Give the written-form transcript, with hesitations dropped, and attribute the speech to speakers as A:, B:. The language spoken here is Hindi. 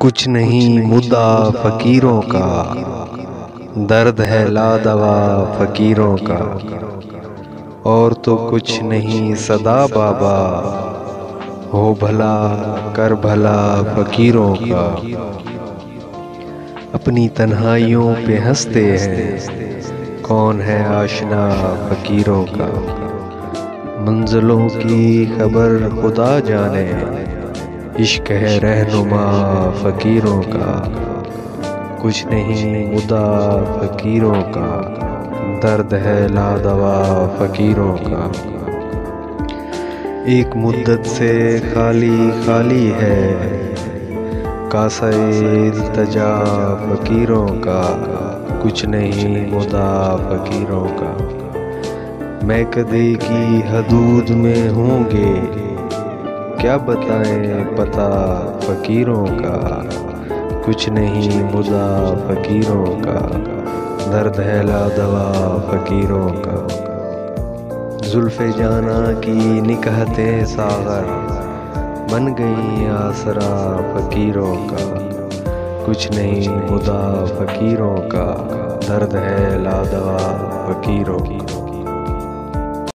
A: कुछ नहीं मुद्दा फकीरों का, दर्द है लादवा फकीरों का। और तो कुछ नहीं सदा बाबा, हो भला कर भला फकीरों का। अपनी तन्हाइयों पे हंसते हैं, कौन है आशना फकीरों का। मंजिलों की खबर खुदा जाने, इश्क है रहनुमा फकीरों का। कुछ नहीं मुद्दा फकीरों का, दर्द है लादवा फकीरों का। एक मुद्दत से खाली खाली है, कासा इल्तिजा फकीरों का। कुछ नहीं मुद्दा फकीरों का। मैं कदे की हदूद में होंगे, क्या बताएं पता फकीरों का। कुछ नहीं मुद्दा फकीरों का, दर्द है लादवा फकीरों का। जुल्फ़े जाना की निकहते सागर, बन गई आसरा फकीरों का। कुछ नहीं मुद्दा फकीरों का, दर्द है लादवा फकीरों का।